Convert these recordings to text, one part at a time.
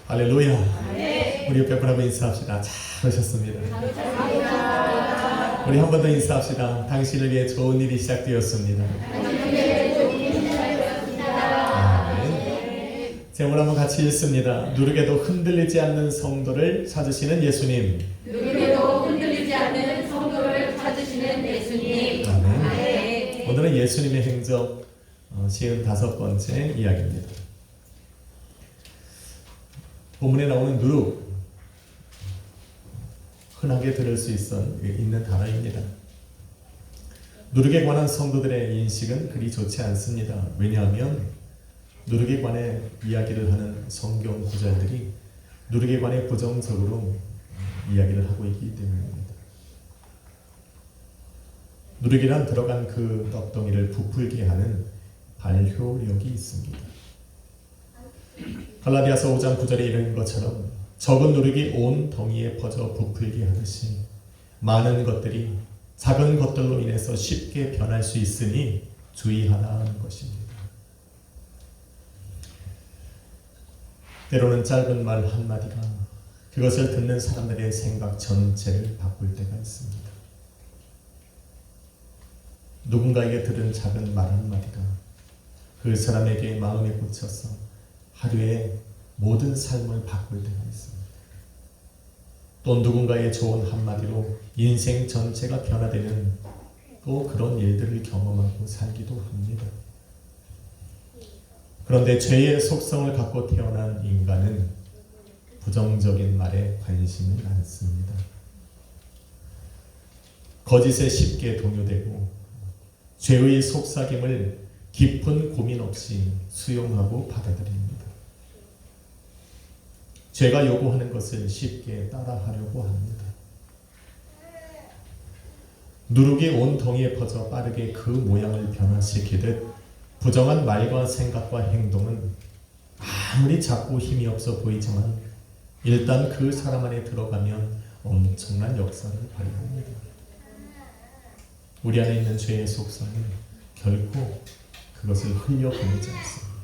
할렐루야. 우리 옆에 분하고 인사합시다. 잘 오셨습니다. 우리 한 번 더 인사합시다. 당신을 위해 좋은 일이 시작되었습니다. 아멘. 제목을 한번 같이 읽습니다. 누르게도 흔들리지 않는 성도를 찾으시는 예수님. 누르게도 흔들리지 않는 성도를 찾으시는 예수님. 아멘. 오늘은 예수님의 행적 55번째 이야기입니다. 본문에 나오는 누룩, 흔하게 들을 수 있는 단어입니다. 누룩에 관한 성도들의 인식은 그리 좋지 않습니다. 왜냐하면 누룩에 관해 이야기를 하는 성경 구절들이 누룩에 관해 부정적으로 이야기를 하고 있기 때문입니다. 누룩이란 들어간 그 떡덩이를 부풀게 하는 발효력이 있습니다. 갈라디아서 5장 9절에 이런 것처럼 적은 누룩이 온 덩이에 퍼져 부풀게 하듯이 많은 것들이 작은 것들로 인해서 쉽게 변할 수 있으니 주의하라 하는 것입니다. 때로는 짧은 말 한마디가 그것을 듣는 사람들의 생각 전체를 바꿀 때가 있습니다. 누군가에게 들은 작은 말 한마디가 그 사람에게 마음에 꽂혀서 하루에 모든 삶을 바꿀 때가 있습니다. 또 누군가의 좋은 한마디로 인생 전체가 변화되는 또 그런 일들을 경험하고 살기도 합니다. 그런데 죄의 속성을 갖고 태어난 인간은 부정적인 말에 관심이 많습니다. 거짓에 쉽게 동요되고 죄의 속삭임을 깊은 고민 없이 수용하고 받아들입니다. 죄가 요구하는 것을 쉽게 따라하려고 합니다. 누룩이 온 덩이에 퍼져 빠르게 그 모양을 변화시키듯 부정한 말과 생각과 행동은 아무리 작고 힘이 없어 보이지만 일단 그 사람 안에 들어가면 엄청난 역사를 발휘합니다. 우리 안에 있는 죄의 속성은 결코 그것을 흘려보내지 않습니다.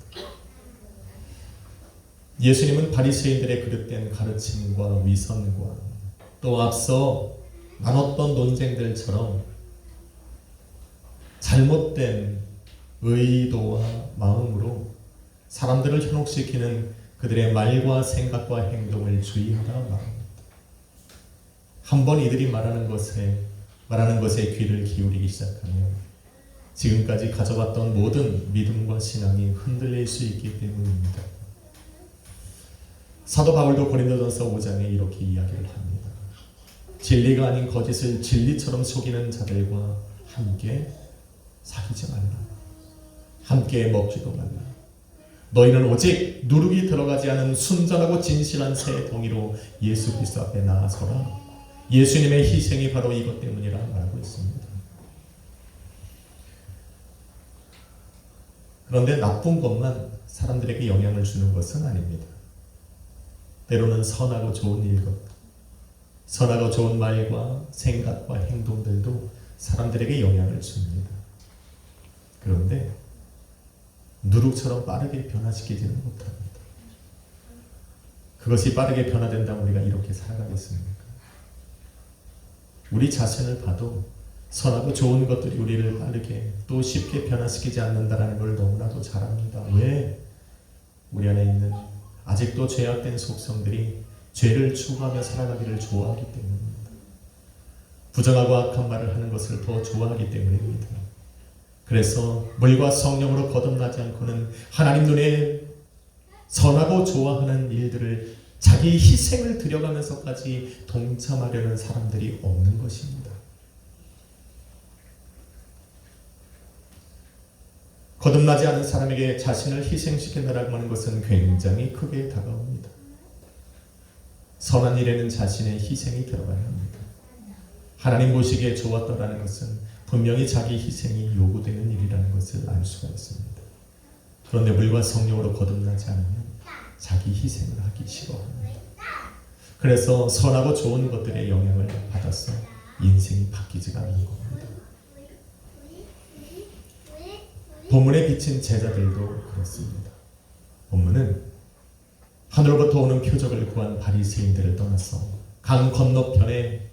예수님은 바리새인들의 그릇된 가르침과 위선과 또 앞서 나눴던 논쟁들처럼 잘못된 의도와 마음으로 사람들을 현혹시키는 그들의 말과 생각과 행동을 주의하라 말합니다. 한번 이들이 말하는 것에 귀를 기울이기 시작하면 지금까지 가져왔던 모든 믿음과 신앙이 흔들릴 수 있기 때문입니다. 사도 바울도 고린도전서 5장에 이렇게 이야기를 합니다. 진리가 아닌 거짓을 진리처럼 속이는 자들과 함께 사귀지 말라. 함께 먹지도 말라. 너희는 오직 누룩이 들어가지 않은 순전하고 진실한 새 덩이로 예수 그리스도 앞에 나아서라. 예수님의 희생이 바로 이것 때문이라 말하고 있습니다. 그런데 나쁜 것만 사람들에게 영향을 주는 것은 아닙니다. 때로는 선하고 좋은 일것, 선하고 좋은 말과 생각과 행동들도 사람들에게 영향을 줍니다. 그런데 누룩처럼 빠르게 변화시키지는 못합니다. 그것이 빠르게 변화된다면 우리가 이렇게 살아가겠습니까? 우리 자신을 봐도 선하고 좋은 것들이 우리를 빠르게 또 쉽게 변화시키지 않는다는 걸 너무나도 잘 압니다. 왜? 우리 안에 있는 아직도 죄악된 속성들이 죄를 추구하며 살아가기를 좋아하기 때문입니다. 부정하고 악한 말을 하는 것을 더 좋아하기 때문입니다. 그래서 물과 성령으로 거듭나지 않고는 하나님 눈에 선하고 좋아하는 일들을 자기 희생을 들여가면서까지 동참하려는 사람들이 없는 것입니다. 거듭나지 않은 사람에게 자신을 희생시킨다라고 하는 것은 굉장히 크게 다가옵니다. 선한 일에는 자신의 희생이 들어가야 합니다. 하나님 보시기에 좋았다라는 것은 분명히 자기 희생이 요구되는 일이라는 것을 알 수가 있습니다. 그런데 물과 성령으로 거듭나지 않으면 자기 희생을 하기 싫어합니다. 그래서 선하고 좋은 것들의 영향을 받아서 인생이 바뀌지가 않는 겁니다. 본문에 비친 제자들도 그렇습니다. 본문은 하늘로부터 오는 표적을 구한 바리새인들을 떠나서 강 건너편에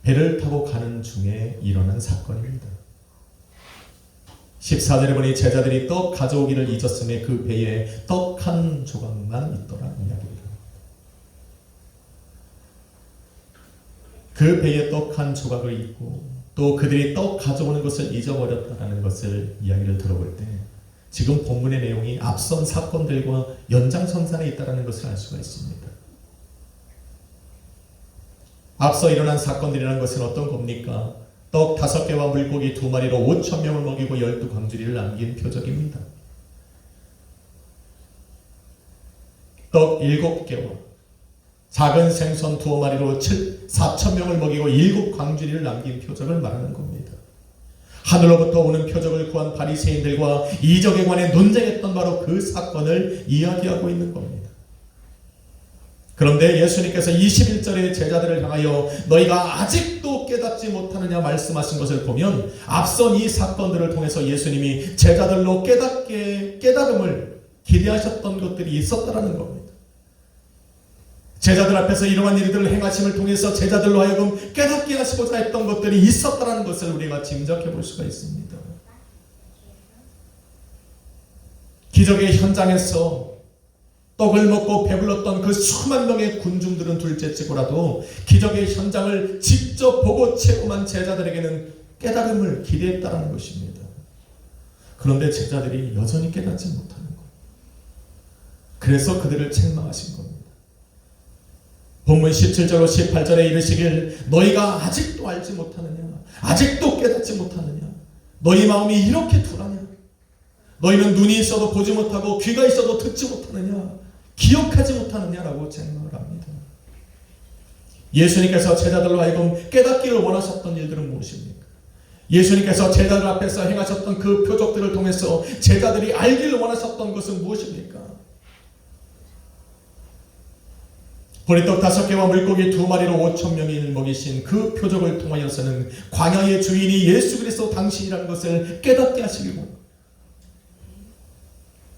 배를 타고 가는 중에 일어난 사건입니다. 14절에 보니 제자들이 떡 가져오기를 잊었음에 그 배에 떡 한 조각만 있더라 이야기입니다. 그 배에 떡 한 조각을 잊고 또 그들이 떡 가져오는 것을 잊어버렸다는 것을 이야기를 들어볼 때 지금 본문의 내용이 앞선 사건들과 연장선상에 있다는 것을 알 수가 있습니다. 앞서 일어난 사건들이라는 것은 어떤 겁니까? 떡 5개와 물고기 2마리로 5,000명을 먹이고 12광주리를 남긴 표적입니다. 떡 7개와 작은 생선 2마리로 4,000명을 먹이고 7광주리를 남긴 표적을 말하는 겁니다. 하늘로부터 오는 표적을 구한 바리새인들과 이적에 관해 논쟁했던 바로 그 사건을 이야기하고 있는 겁니다. 그런데 예수님께서 21절에 제자들을 향하여 너희가 아직도 깨닫지 못하느냐 말씀하신 것을 보면 앞선 이 사건들을 통해서 예수님이 제자들로 깨달음을 기대하셨던 것들이 있었다라는 겁니다. 제자들 앞에서 이러한 일들을 행하심을 통해서 제자들로 하여금 깨닫게 하시고자 했던 것들이 있었다는 것을 우리가 짐작해 볼 수가 있습니다. 기적의 현장에서 떡을 먹고 배불렀던 그 수만 명의 군중들은 둘째치고라도 기적의 현장을 직접 보고 체험한 제자들에게는 깨달음을 기대했다는 것입니다. 그런데 제자들이 여전히 깨닫지 못하는 것. 그래서 그들을 책망하신 겁니다. 본문 17절로 18절에 이르시길 너희가 아직도 알지 못하느냐, 아직도 깨닫지 못하느냐, 너희 마음이 이렇게 둔하냐, 너희는 눈이 있어도 보지 못하고 귀가 있어도 듣지 못하느냐, 기억하지 못하느냐라고 책망을 합니다. 예수님께서 제자들로 하여금 깨닫기를 원하셨던 일들은 무엇입니까? 예수님께서 제자들 앞에서 행하셨던 그 표적들을 통해서 제자들이 알기를 원하셨던 것은 무엇입니까? 보리떡 5개와 물고기 2마리로 5,000명을 먹이신 그 표적을 통하여서는 광야의 주인이 예수 그리스도 당신이라는 것을 깨닫게 하시기 원합니다.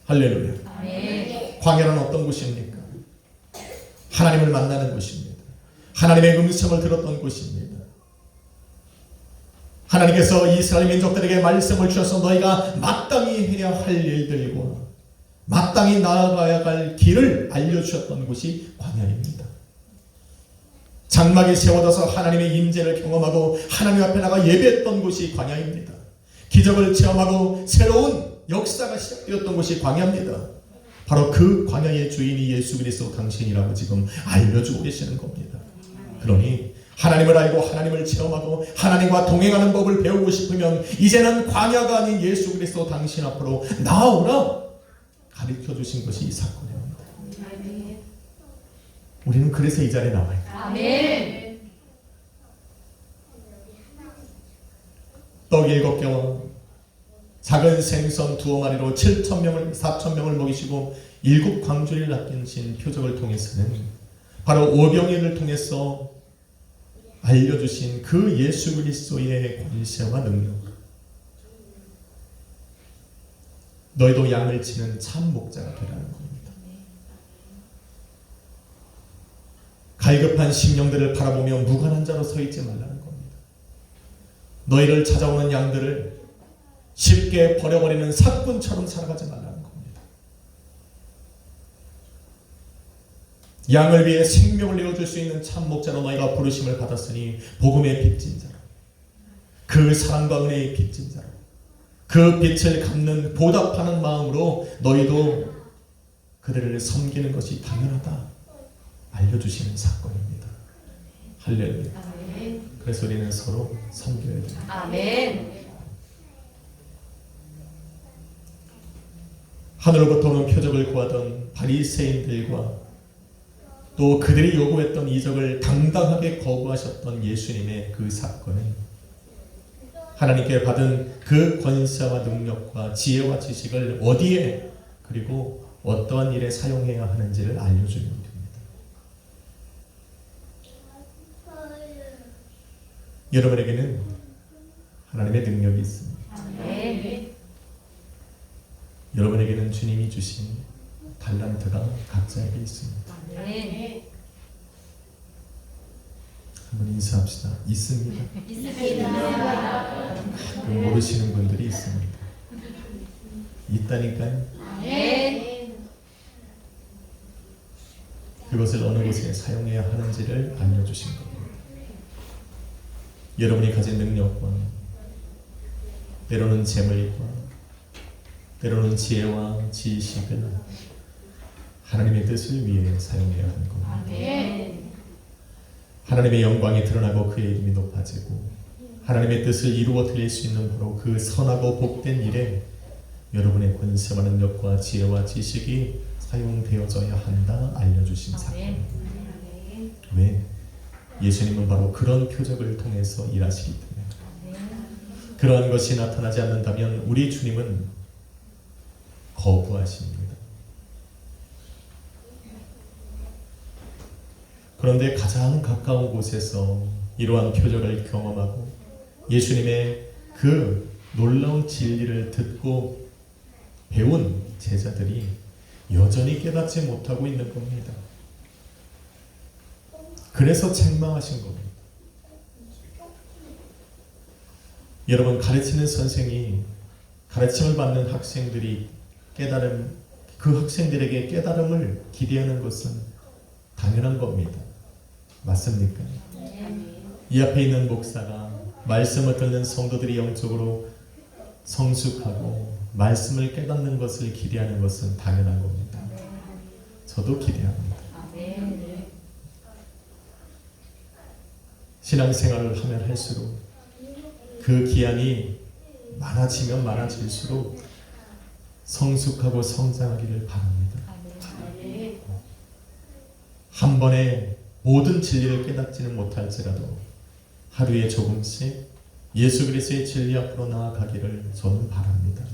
할렐루야. 아멘. 광야는 어떤 곳입니까? 하나님을 만나는 곳입니다. 하나님의 음성을 들었던 곳입니다. 하나님께서 이스라엘 민족들에게 말씀을 주셔서 너희가 마땅히 해야 할 일들과 마땅히 나아가야 할 길을 알려주셨던 곳이 광야입니다. 장막이 세워져서 하나님의 임재를 경험하고 하나님 앞에 나가 예배했던 곳이 광야입니다. 기적을 체험하고 새로운 역사가 시작되었던 곳이 광야입니다. 바로 그 광야의 주인이 예수 그리스도 당신이라고 지금 알려주고 계시는 겁니다. 그러니 하나님을 알고 하나님을 체험하고 하나님과 동행하는 법을 배우고 싶으면 이제는 광야가 아닌 예수 그리스도 당신 앞으로 나아오라 가르쳐 주신 것이 이 사건입니다. 우리는 그래서 이 자리에 나와요. 아멘. 떡 7개와 작은 생선 2마리로 4,000명을 먹이시고 7광주리를 낚으신 표적을 통해서는 바로 오병이를 통해서 알려주신 그 예수 그리스도의 권세와 능력, 너희도 양을 치는 참 목자가 되라는 겁니다. 갈급한 심령들을 바라보며 무관한 자로 서 있지 말라는 겁니다. 너희를 찾아오는 양들을 쉽게 버려버리는 사꾼처럼 살아가지 말라는 겁니다. 양을 위해 생명을 내어줄 수 있는 참 목자로 너희가 부르심을 받았으니 복음의 빚진 자로, 그 사랑과 은혜의 빚진 자로, 그 빛을 갚는 보답하는 마음으로 너희도 그들을 섬기는 것이 당연하다 알려주시는 사건입니다. 할렐루야. 아멘. 그래서 우리는 서로 섬겨야 됩니다. 아멘. 하늘로부터 오는 표적을 구하던 바리새인들과 또 그들이 요구했던 이적을 당당하게 거부하셨던 예수님의 그 사건은 하나님께 받은 그 권세와 능력과 지혜와 지식을 어디에 그리고 어떠한 일에 사용해야 하는지를 알려주는 겁니다. 여러분에게는 하나님의 능력이 있습니다. 아멘. 여러분에게는 주님이 주신 달란트가 각자에게 있습니다. 아멘. 한번 인사합시다. 있습니다. 있습니다. 모르시는 분들이 있습니다. 있다니까요. 아멘. 그것을 어느 곳에 사용해야 하는지를 알려주신 겁니다. 여러분이 가진 능력과 때로는 재물과 때로는 지혜와 지식을 하나님의 뜻을 위해 사용해야 하는 겁니다. 아멘. 하나님의 영광이 드러나고 그의 이름이 높아지고 하나님의 뜻을 이루어 드릴 수 있는 바로 그 선하고 복된 일에 여러분의 권세와 능력과 지혜와 지식이 사용되어져야 한다 알려주신 사건입니다. 왜? 예수님은 바로 그런 표적을 통해서 일하시기 때문에 그러한 것이 나타나지 않는다면 우리 주님은 거부하십니다. 그런데 가장 가까운 곳에서 이러한 표적을 경험하고 예수님의 그 놀라운 진리를 듣고 배운 제자들이 여전히 깨닫지 못하고 있는 겁니다. 그래서 책망하신 겁니다. 여러분, 가르치는 선생이 가르침을 받는 학생들이 그 학생들에게 깨달음을 기대하는 것은 당연한 겁니다. 맞습니까? 이 앞에 있는 목사가 말씀을 듣는 성도들이 영적으로 성숙하고 말씀을 깨닫는 것을 기대하는 것은 당연한 겁니다. 저도 기대합니다. 신앙생활을 하면 할수록 그 기한이 많아지면 많아질수록 성숙하고 성장하기를 바랍니다. 한 번에 모든 진리를 깨닫지는 못할지라도 하루에 조금씩 예수 그리스도의 진리 앞으로 나아가기를 저는 바랍니다.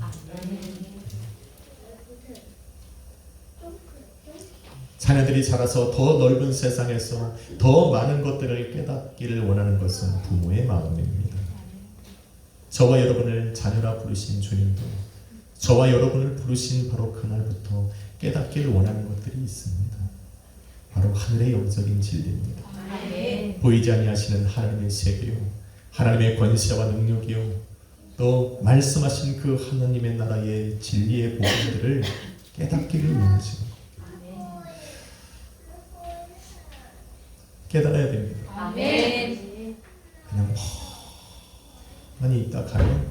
자녀들이 자라서 더 넓은 세상에서 더 많은 것들을 깨닫기를 원하는 것은 부모의 마음입니다. 저와 여러분을 자녀라 부르신 주님도 저와 여러분을 부르신 바로 그날부터 깨닫기를 원하는 것들이 있습니다. 바로 하늘의 영적인 진리입니다. 보이지 아니하시는 하나님의 세계요, 하나님의 권세와 능력이요, 또 말씀하신 그 하나님의 나라의 진리의 복음들을 깨닫기를 원하시는 겁니다. 깨달아야 됩니다. 아멘. 그냥 멍하니 있다 가면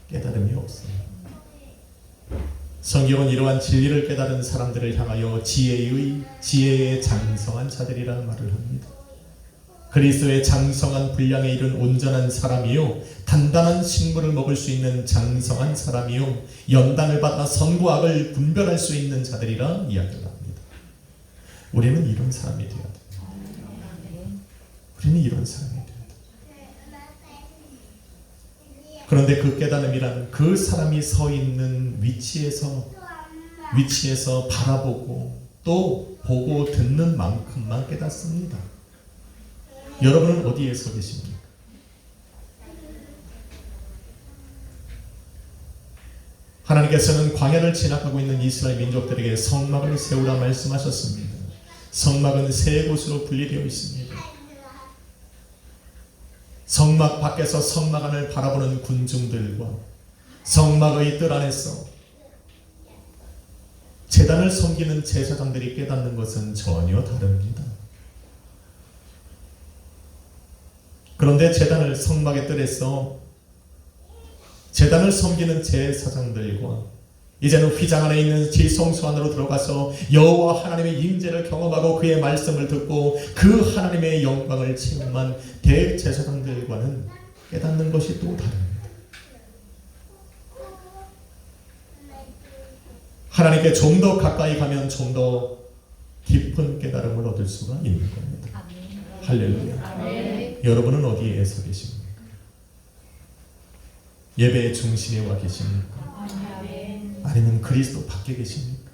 깨달음이 없어요. 성경은 이러한 진리를 깨달은 사람들을 향하여 지혜의 장성한 자들이라는 말을 합니다. 그리스도의 장성한 분량에 이른 온전한 사람이요, 단단한 식물을 먹을 수 있는 장성한 사람이요, 연단을 받아 선과 악을 분별할 수 있는 자들이라 이야기를 합니다. 우리는 이런 사람이 되어야 됩니다. 우리는 이런 사람이 되어야 됩니다. 그런데 그 깨달음이란 그 사람이 서 있는 위치에서 바라보고 또 보고 듣는 만큼만 깨닫습니다. 여러분은 어디에 서 계십니까? 하나님께서는 광야를 지나가고 있는 이스라엘 민족들에게 성막을 세우라 말씀하셨습니다. 성막은 세 곳으로 분리되어 있습니다. 성막 밖에서 성막 안을 바라보는 군중들과 성막의 뜰 안에서 제단을 섬기는 제사장들이 깨닫는 것은 전혀 다릅니다. 그런데 성막의 뜰에서 제단을 섬기는 제사장들과 이제는 휘장 안에 있는 지성소 안으로 들어가서 여호와 하나님의 임재를 경험하고 그의 말씀을 듣고 그 하나님의 영광을 체험한 대제사장들과는 깨닫는 것이 또 다릅니다. 하나님께 좀 더 가까이 가면 좀 더 깊은 깨달음을 얻을 수가 있는 겁니다. 할렐루야. 여러분은 어디에 서 계십니까? 예배의 중심에 와 계십니까? 아니면 그리스도 밖에 계십니까?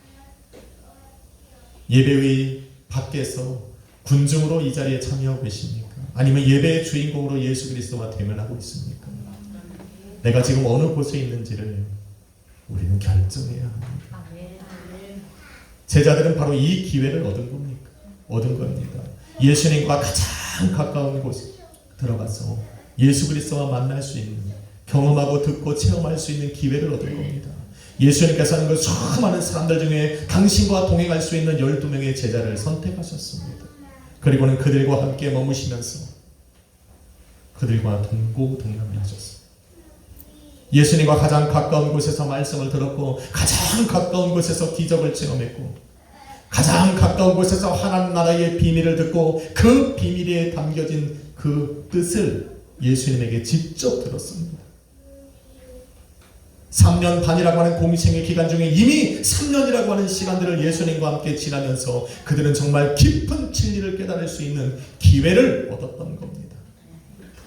예배의 밖에서 군중으로 이 자리에 참여하고 계십니까? 아니면 예배의 주인공으로 예수 그리스도와 대면하고 있습니까? 내가 지금 어느 곳에 있는지를 우리는 결정해야 합니다. 제자들은 바로 이 기회를 얻은 겁니다. 예수님과 가장 가까운 곳에 들어가서 예수 그리스도와 만날 수 있는, 경험하고 듣고 체험할 수 있는 기회를 얻은 겁니다. 예수님께서는 그 수많은 사람들 중에 당신과 동행할 수 있는 12명의 제자를 선택하셨습니다. 그리고는 그들과 함께 머무시면서 그들과 동고동락을 하셨습니다. 예수님과 가장 가까운 곳에서 말씀을 들었고, 가장 가까운 곳에서 기적을 체험했고, 가장 가까운 곳에서 하나님 나라의 비밀을 듣고 그 비밀에 담겨진 그 뜻을 예수님에게 직접 들었습니다. 3년 반이라고 하는 공생의 기간 중에 이미 3년이라고 하는 시간들을 예수님과 함께 지나면서 그들은 정말 깊은 진리를 깨달을 수 있는 기회를 얻었던 겁니다.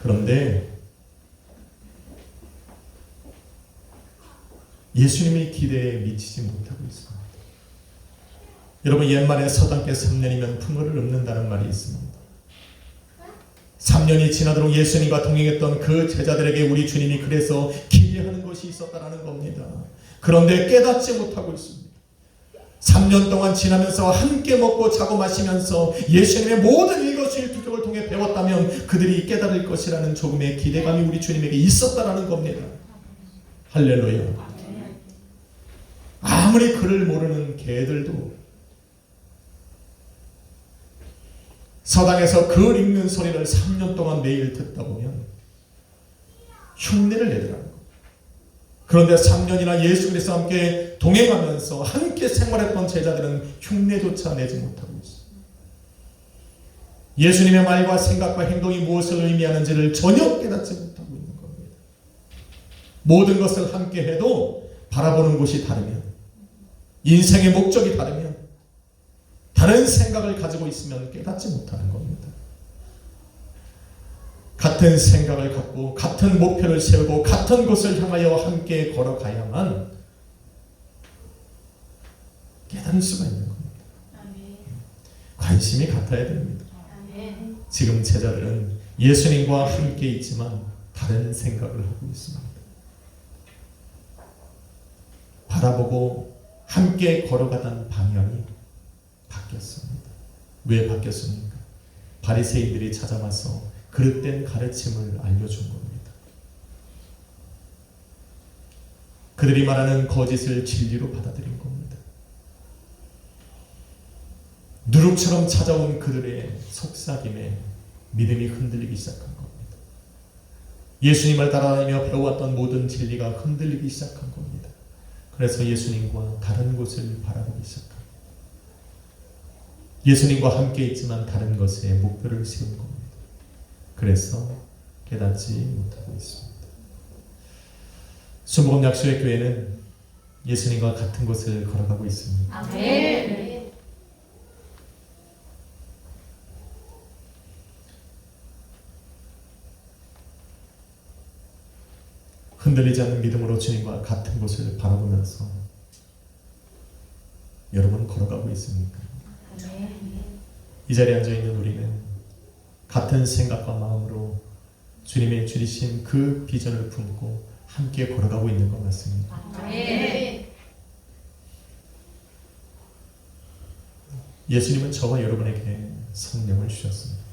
그런데 예수님의 기대에 미치지 못하고 있습니다. 여러분, 옛말에 서당께 3년이면 풍어를 읊는다는 말이 있습니다. 3년이 지나도록 예수님과 동행했던 그 제자들에게 우리 주님이 그래서 기대하는 것이 있었다는 겁니다. 그런데 깨닫지 못하고 있습니다. 3년 동안 지나면서 함께 먹고 자고 마시면서 예수님의 모든 일거수일투족을 통해 배웠다면 그들이 깨달을 것이라는 조금의 기대감이 우리 주님에게 있었다는 겁니다. 할렐루야. 아무리 그를 모르는 개들도 서당에서 글 읽는 소리를 3년 동안 매일 듣다 보면 흉내를 내더라고요. 그런데 3년이나 예수 그리스도와 함께 동행하면서 함께 생활했던 제자들은 흉내조차 내지 못하고 있어요. 예수님의 말과 생각과 행동이 무엇을 의미하는지를 전혀 깨닫지 못하고 있는 겁니다. 모든 것을 함께 해도 바라보는 곳이 다르면, 인생의 목적이 다르면, 다른 생각을 가지고 있으면 깨닫지 못하는 겁니다. 같은 생각을 갖고 같은 목표를 세우고 같은 곳을 향하여 함께 걸어가야만 깨달을 수가 있는 겁니다. 관심이 같아야 됩니다. 지금 제자들은 예수님과 함께 있지만 다른 생각을 하고 있습니다. 바라보고 함께 걸어가던 방향이 바뀌었습니다. 왜 바뀌었습니까? 바리새인들이 찾아와서 그릇된 가르침을 알려준 겁니다. 그들이 말하는 거짓을 진리로 받아들인 겁니다. 누룩처럼 찾아온 그들의 속삭임에 믿음이 흔들리기 시작한 겁니다. 예수님을 따라다니며 배워왔던 모든 진리가 흔들리기 시작한 겁니다. 그래서 예수님과 다른 곳을 바라보기 시작합니다. 예수님과 함께 있지만 다른 것에 목표를 세운 겁니다. 그래서 깨닫지 못하고 있습니다. 순복음 약속의 교회는 예수님과 같은 곳을 걸어가고 있습니다. 아멘. 흔들리지 않는 믿음으로 주님과 같은 곳을 바라보면서 여러분 걸어가고 있습니까? 이 자리에 앉아있는 우리는 같은 생각과 마음으로 주님의 주신 그 비전을 품고 함께 걸어가고 있는 것 같습니다. 예수님은 저와 여러분에게 성령을 주셨습니다.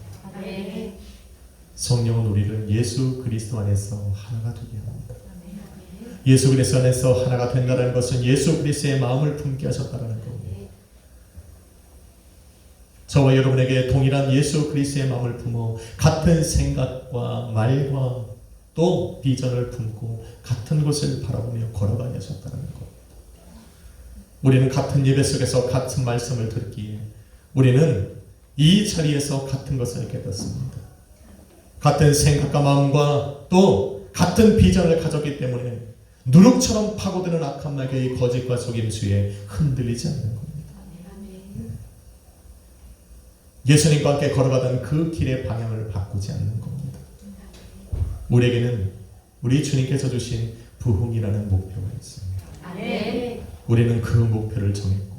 성령은 우리를 예수 그리스도 안에서 하나가 되게 합니다. 예수 그리스도 안에서 하나가 된다는 것은 예수 그리스도의 마음을 품게 하셨다는 겁니다. 저와 여러분에게 동일한 예수 그리스도의 마음을 품어 같은 생각과 말과 또 비전을 품고 같은 곳을 바라보며 걸어가게 하셨다는 것. 우리는 같은 예배 속에서 같은 말씀을 듣기에 우리는 이 자리에서 같은 것을 깨닫습니다. 같은 생각과 마음과 또 같은 비전을 가졌기 때문에 누룩처럼 파고드는 악한 마귀의 거짓과 속임수에 흔들리지 않는 겁니다. 예수님과 함께 걸어가던 그 길의 방향을 바꾸지 않는 겁니다. 우리에게는 우리 주님께서 주신 부흥이라는 목표가 있습니다. 우리는 그 목표를 정했고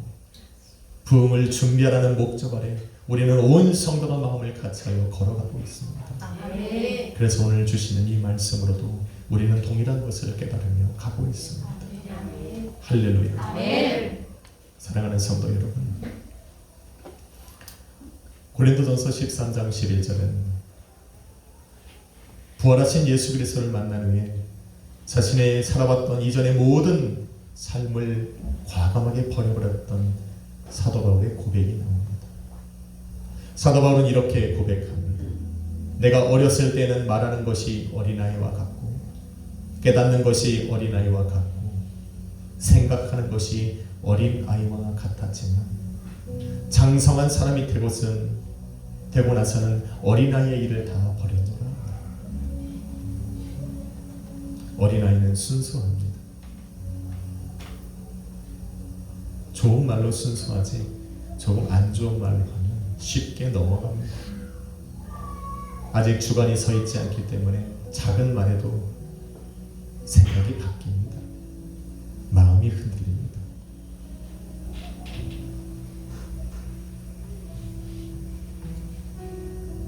부흥을 준비하라는 목적 아래 우리는 온 성도가 마음을 같이하여 걸어가고 있습니다. 그래서 오늘 주시는 이 말씀으로도 우리는 동일한 것을 깨달으며 가고 있습니다. 할렐루야. 사랑하는 성도 여러분, 고린도전서 13장 11절은 부활하신 예수 그리스도를 만난 후에 자신의 살아왔던 이전의 모든 삶을 과감하게 버려버렸던 사도 바울의 고백이 나옵니다. 사도 바울은 이렇게 고백합니다. 내가 어렸을 때는 말하는 것이 어린아이와 같고 깨닫는 것이 어린아이와 같고 생각하는 것이 어린아이와 같았지만 장성한 사람이 되고 나서는 어린아이의 일을 다 버렸노라. 어린아이는 순수합니다. 좋은 말로 순수하지 조금 안 좋은 말로 하면 쉽게 넘어갑니다. 아직 주관이 서 있지 않기 때문에 작은 말에도 생각이 바뀝니다. 마음이 흔들립니다.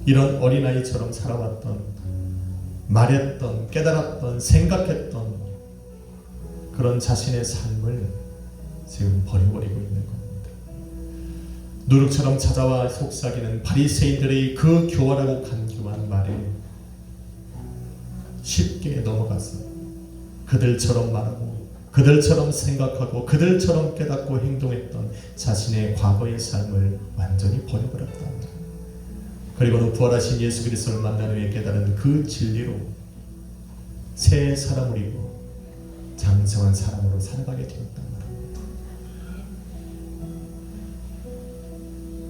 이런 어린아이처럼 살아왔던, 말했던, 깨달았던, 생각했던 그런 자신의 삶을 지금 버려버리고 있는 겁니다. 누룩처럼 찾아와 속삭이는 바리새인들의 그 교활하고 간교한 말에 쉽게 넘어가서 그들처럼 말하고 그들처럼 생각하고 그들처럼 깨닫고 행동했던 자신의 과거의 삶을 완전히 버려버렸다. 그리고는 부활하신 예수 그리스도를 만난 후에 깨달은 그 진리로 새 사람이고 장성한 사람으로 살아가게 되었단 말입니다.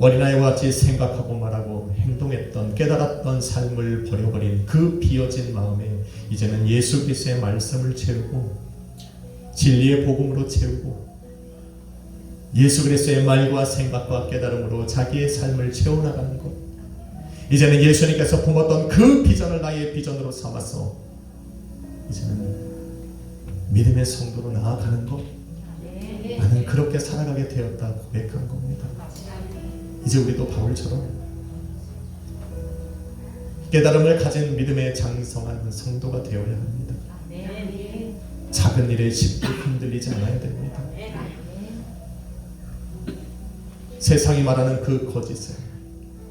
어린아이와 같이 생각하고 말하고 행동했던 깨달았던 삶을 버려버린 그 비어진 마음에 이제는 예수 그리스도의 말씀을 채우고 진리의 복음으로 채우고 예수 그리스도의 말과 생각과 깨달음으로 자기의 삶을 채워나가는 것. 이제는 예수님께서 품었던 그 비전을 나의 비전으로 삼아서 이제는 믿음의 성도로 나아가는 것. 나는 그렇게 살아가게 되었다 고백한 겁니다. 이제 우리도 바울처럼 깨달음을 가진 믿음의 장성한 성도가 되어야 합니다. 작은 일에 쉽게 흔들리지 않아야 됩니다. 세상이 말하는 그 거짓에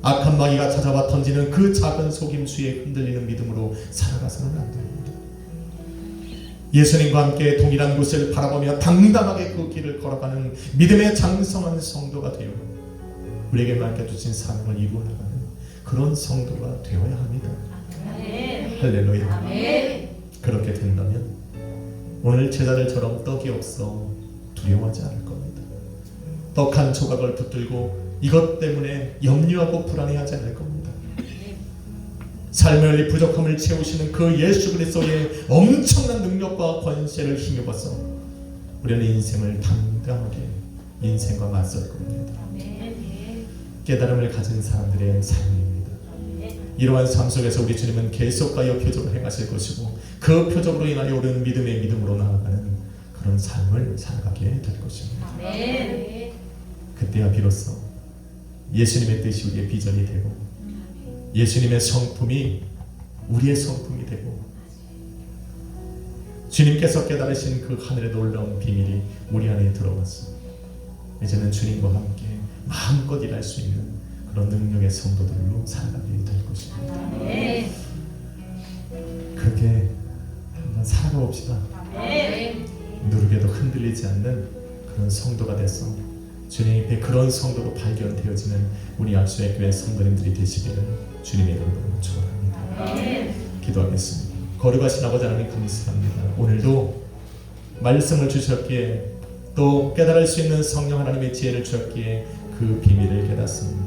악한 마귀가 찾아와 던지는 그 작은 속임수에 흔들리는 믿음으로 살아가서는 안 됩니다. 예수님과 함께 동일한 곳을 바라보며 당당하게 그 길을 걸어가는 믿음의 장성한 성도가 되어 우리에게 맡겨주신 사명을 이루어나가는 그런 성도가 되어야 합니다. 할렐루야. 그렇게 된다면 오늘 제자들처럼 떡이 없어 두려워하지 않을 겁니다. 떡 한 조각을 붙들고 이것 때문에 염려하고 불안해하지 않을 겁니다. 삶의 부족함을 채우시는 그 예수 그리스도의 엄청난 능력과 권세를 힘입어서 우리는 인생을 당당하게 인생과 맞설 겁니다. 깨달음을 가진 사람들의 삶입니다. 이러한 삶 속에서 우리 주님은 계속하여 표적을 행하실 것이고 그 표적으로 인하여 오른 믿음의 믿음으로 나아가는 그런 삶을 살아가게 될 것입니다. 그때야 비로소 예수님의 뜻이 우리의 비전이 되고 예수님의 성품이 우리의 성품이 되고 주님께서 깨달으신 그 하늘의 놀라운 비밀이 우리 안에 들어와서 이제는 주님과 함께 마음껏 일할 수 있는 그런 능력의 성도들로 살아가게 될 것입니다. 그렇게 한번 살아가 봅시다. 누르게도 흔들리지 않는 그런 성도가 돼서 주님 앞에 그런 성도로 발견되어지는 우리 악수의 교회 성도님들이 되시기를 주님의 이름으로 축원합니다. 기도하겠습니다. 거룩하신 아버지 하나님 감사합니다. 오늘도 말씀을 주셨기에 또 깨달을 수 있는 성령 하나님의 지혜를 주셨기에 그 비밀을 깨닫습니다.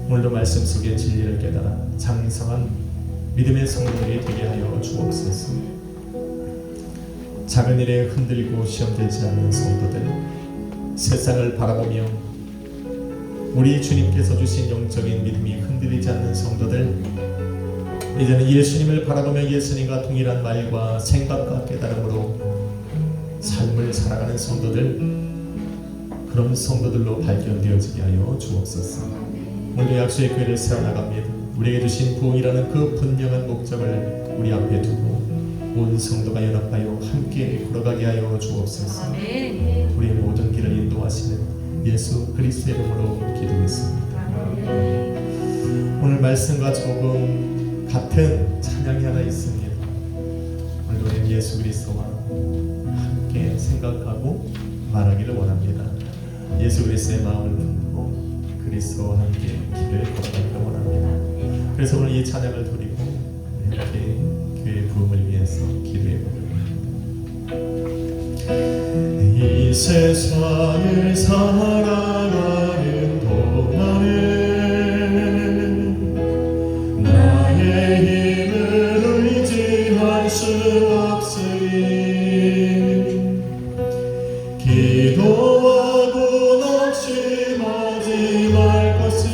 오늘도 말씀 속에 진리를 깨달아 장성한 믿음의 성도들이 되게 하여 주옵소서. 작은 일에 흔들리고 시험되지 않는 성도들, 세상을 바라보며 우리 주님께서 주신 영적인 믿음이 흔들리지 않는 성도들, 이제는 예수님을 바라보며 예수님과 동일한 말과 생각과 깨달음으로 삶을 살아가는 성도들, 그런 성도들로 발견되어지게 하여 주옵소서. 오늘도 약속의 교회를 세워나갑니다. 우리에게 주신 부흥이라는 그 분명한 목적을 우리 앞에 두고 온 성도가 연합하여 함께 걸어가게 하여 주옵소서. 아멘. 우리의 모든 길을 인도하시는 예수 그리스도의 이름으로 기도했습니다. 오늘 말씀과 조금 같은 찬양이 하나 있습니다. 오늘도 우리는 예수 그리스도와 함께 생각하고 말하기를 원합니다. 예수 그리스도의 마음을 품고 그리스도와 함께 길을 걸어가기를 원합니다. 그래서 오늘 이 찬양을 드리고 함께 교회 부흥을 위해서 기도해 보겠습니다. 이 세상을 살아가는 동안에 나의 힘을 의지할 수 없으니 기도하고 낙심하지 말 것은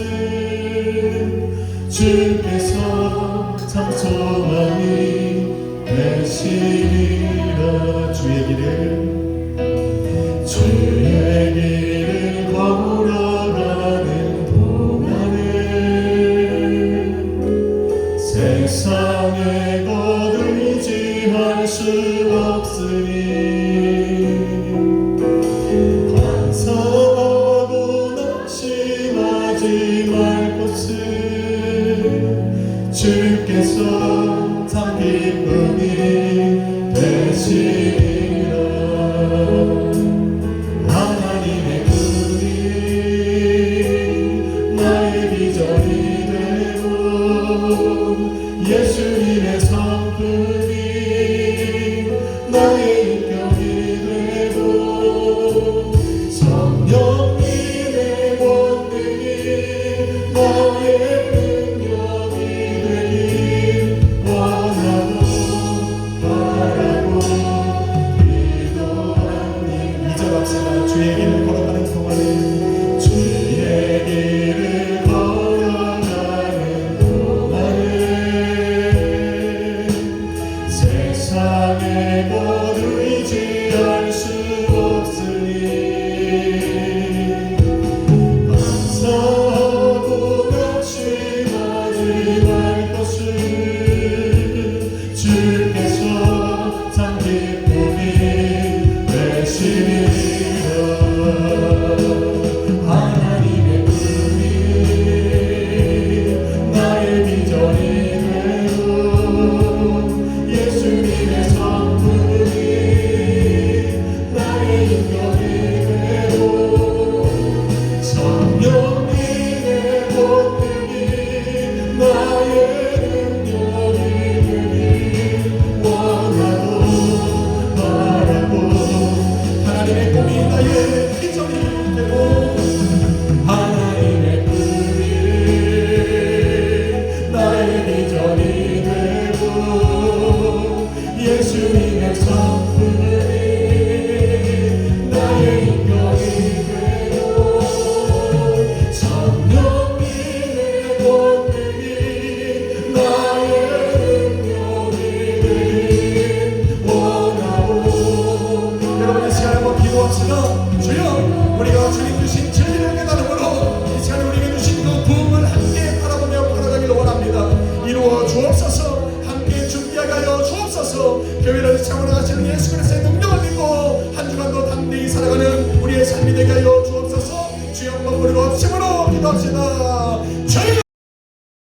주께서 참 소망이 되시리라. 주의 길을 걸어가는 동안에 세상의 것 의지할 수 없으니 반성하고 낙심하지 말 것은 주께서 참 기쁨이 되시리라. 하나님의 꿈이 나의 비전이 되고 예수님의 성품이 나의 인격이 되고 성령님의 권능이 나의 능력이 되길 원하고 바라고 기도합니다. 이제 갑시다. 주의 길을 걸어가는 동안에 주의 길을 걸어가는 동안에 세상의 것 의지할 수 없으니 반성하고 낙심하지 말 것을 주께서 참 기쁨이 되시리라. 하나님의 꿈이 나의 비전이 되고 예수님의 성품이 나의 인격이 되고 성령님의 권능이 나의 능력이 되길 원하고 바라고 하나님의 꿈이 나의 비전이 되고 하나님의 꿈이 나의 비전이 되고 예수님의 성품이 나의 인격이 되고 성령님의 권능이 나의 능력이 되길 원하고. 여러분 이 시간에 한번 기도합시다. 주여 우리가 주님 주신 진리를 깨달음으로 이 시간에 우리에게 주신 그 부흥을 함께 바라보며 걸어가기를 원합니다. 이루어 주옵소서. 함께 준비하게 하여 주옵소서. 교회를 세우러 가시는 예수 그리스도의 능력을 믿고 한 주간도 담대히 살아가는 우리의 삶이 되게 하여 주옵소서. 주여 한번 부르고 합심으로 기도합시다.